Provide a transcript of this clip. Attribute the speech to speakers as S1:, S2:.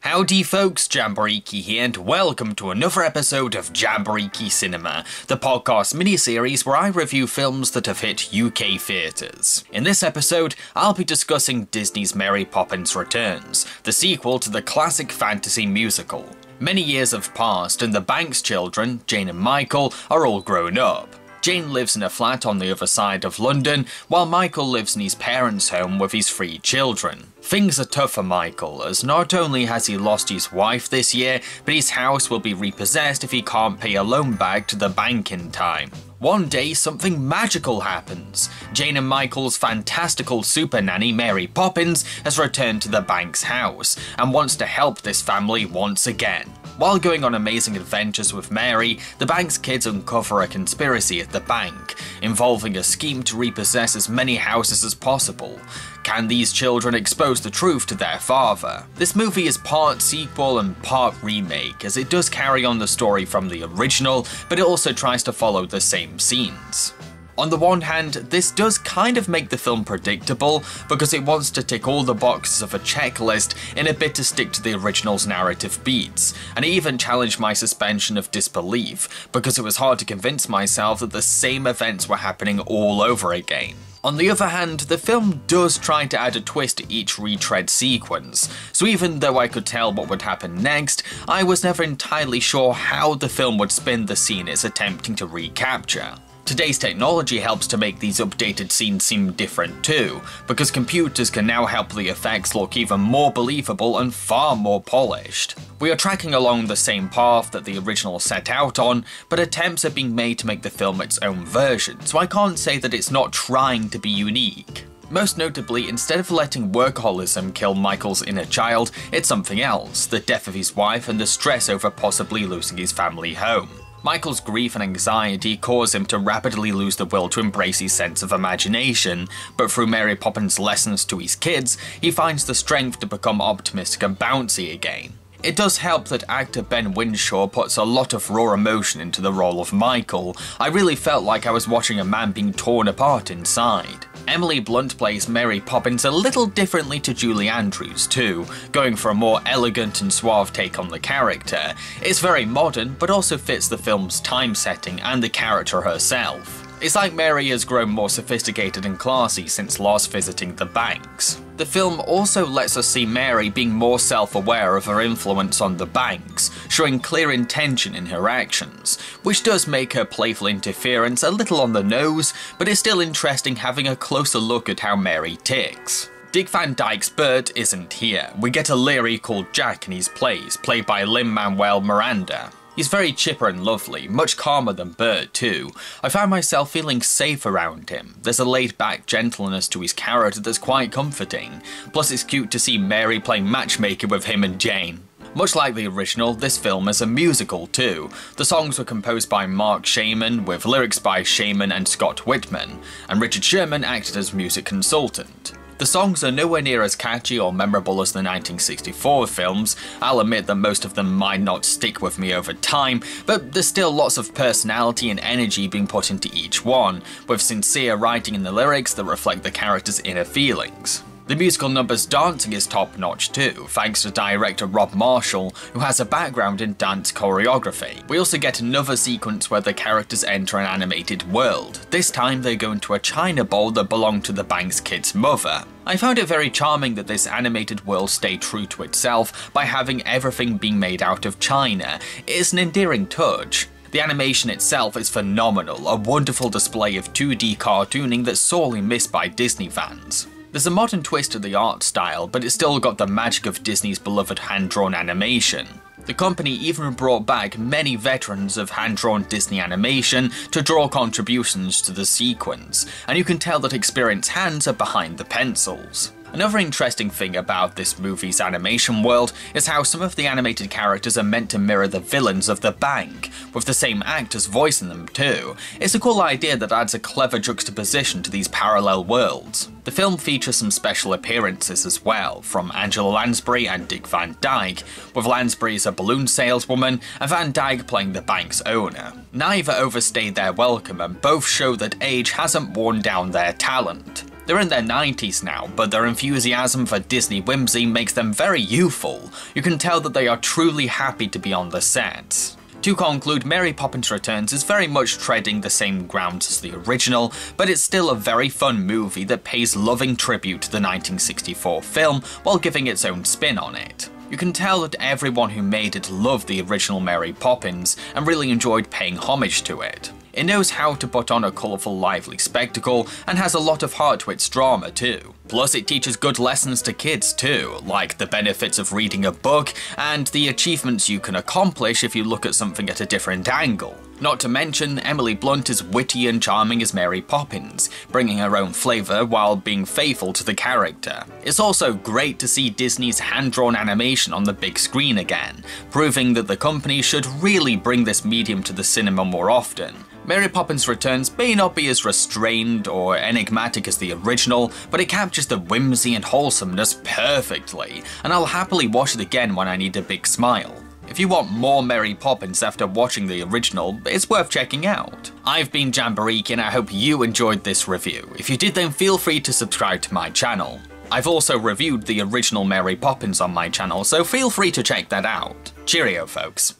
S1: Howdy folks, Jambareeqi here and welcome to another episode of Jambareeqi Cinema, the podcast miniseries where I review films that have hit UK theatres. In this episode, I'll be discussing Disney's Mary Poppins Returns, the sequel to the classic fantasy musical. Many years have passed and the Banks children, Jane and Michael, are all grown up. Jane lives in a flat on the other side of London, while Michael lives in his parents' home with his 3 children. Things are tough for Michael, as not only has he lost his wife this year, but his house will be repossessed if he can't pay a loan back to the bank in time. One day, something magical happens. Jane and Michael's fantastical super nanny, Mary Poppins, has returned to the Banks' house, and wants to help this family once again. While going on amazing adventures with Mary, the Banks kids uncover a conspiracy at the bank, involving a scheme to repossess as many houses as possible. Can these children expose the truth to their father? This movie is part sequel and part remake, as it does carry on the story from the original, but it also tries to follow the same scenes. On the one hand, this does kind of make the film predictable, because it wants to tick all the boxes of a checklist in a bit to stick to the original's narrative beats, and it even challenged my suspension of disbelief, because it was hard to convince myself that the same events were happening all over again. On the other hand, the film does try to add a twist to each retread sequence, so even though I could tell what would happen next, I was never entirely sure how the film would spin the scene it's attempting to recapture. Today's technology helps to make these updated scenes seem different too, because computers can now help the effects look even more believable and far more polished. We are tracking along the same path that the original set out on, but attempts are being made to make the film its own version, so I can't say that it's not trying to be unique. Most notably, instead of letting workaholism kill Michael's inner child, it's something else, the death of his wife and the stress over possibly losing his family home. Michael's grief and anxiety cause him to rapidly lose the will to embrace his sense of imagination, but through Mary Poppins' lessons to his kids, he finds the strength to become optimistic and bouncy again. It does help that actor Ben Whishaw puts a lot of raw emotion into the role of Michael. I really felt like I was watching a man being torn apart inside. Emily Blunt plays Mary Poppins a little differently to Julie Andrews too, going for a more elegant and suave take on the character. It's very modern, but also fits the film's time setting and the character herself. It's like Mary has grown more sophisticated and classy since last visiting the Banks. The film also lets us see Mary being more self-aware of her influence on the Banks, showing clear intention in her actions, which does make her playful interference a little on the nose, but it's still interesting having a closer look at how Mary ticks. Dick Van Dyke's Bert isn't here. We get a Leary called Jack in his plays, played by Lin-Manuel Miranda. He's very chipper and lovely, much calmer than Bert too. I found myself feeling safe around him. There's a laid-back gentleness to his character that's quite comforting. Plus it's cute to see Mary playing matchmaker with him and Jane. Much like the original, this film is a musical too. The songs were composed by Mark Shaman, with lyrics by Shaman and Scott Whitman, and Richard Sherman acted as music consultant. The songs are nowhere near as catchy or memorable as the 1964 films. I'll admit that most of them might not stick with me over time, but there's still lots of personality and energy being put into each one, with sincere writing in the lyrics that reflect the characters' inner feelings. The musical number's dancing is top-notch too, thanks to director Rob Marshall, who has a background in dance choreography. We also get another sequence where the characters enter an animated world. This time they go into a china bowl that belonged to the Banks kid's mother. I found it very charming that this animated world stayed true to itself by having everything being made out of china. It's an endearing touch. The animation itself is phenomenal, a wonderful display of 2D cartooning that's sorely missed by Disney fans. There's a modern twist to the art style, but it's still got the magic of Disney's beloved hand-drawn animation. The company even brought back many veterans of hand-drawn Disney animation to draw contributions to the sequence, and you can tell that experienced hands are behind the pencils. Another interesting thing about this movie's animation world is how some of the animated characters are meant to mirror the villains of the Bank, with the same actors voicing them too. It's a cool idea that adds a clever juxtaposition to these parallel worlds. The film features some special appearances as well, from Angela Lansbury and Dick Van Dyke, with Lansbury as a balloon saleswoman and Van Dyke playing the bank's owner. Neither overstayed their welcome and both show that age hasn't worn down their talent. They're in their 90s now, but their enthusiasm for Disney whimsy makes them very youthful. You can tell that they are truly happy to be on the set. To conclude, Mary Poppins Returns is very much treading the same ground as the original, but it's still a very fun movie that pays loving tribute to the 1964 film while giving its own spin on it. You can tell that everyone who made it loved the original Mary Poppins and really enjoyed paying homage to it. It knows how to put on a colourful, lively spectacle and has a lot of heart to its drama too. Plus it teaches good lessons to kids too, like the benefits of reading a book and the achievements you can accomplish if you look at something at a different angle. Not to mention, Emily Blunt is witty and charming as Mary Poppins, bringing her own flavour while being faithful to the character. It's also great to see Disney's hand-drawn animation on the big screen again, proving that the company should really bring this medium to the cinema more often. Mary Poppins Returns may not be as restrained or enigmatic as the original, but it captures the whimsy and wholesomeness perfectly, and I'll happily watch it again when I need a big smile. If you want more Mary Poppins after watching the original, it's worth checking out. I've been Jambareeqi and I hope you enjoyed this review. If you did, then feel free to subscribe to my channel. I've also reviewed the original Mary Poppins on my channel, so feel free to check that out. Cheerio, folks.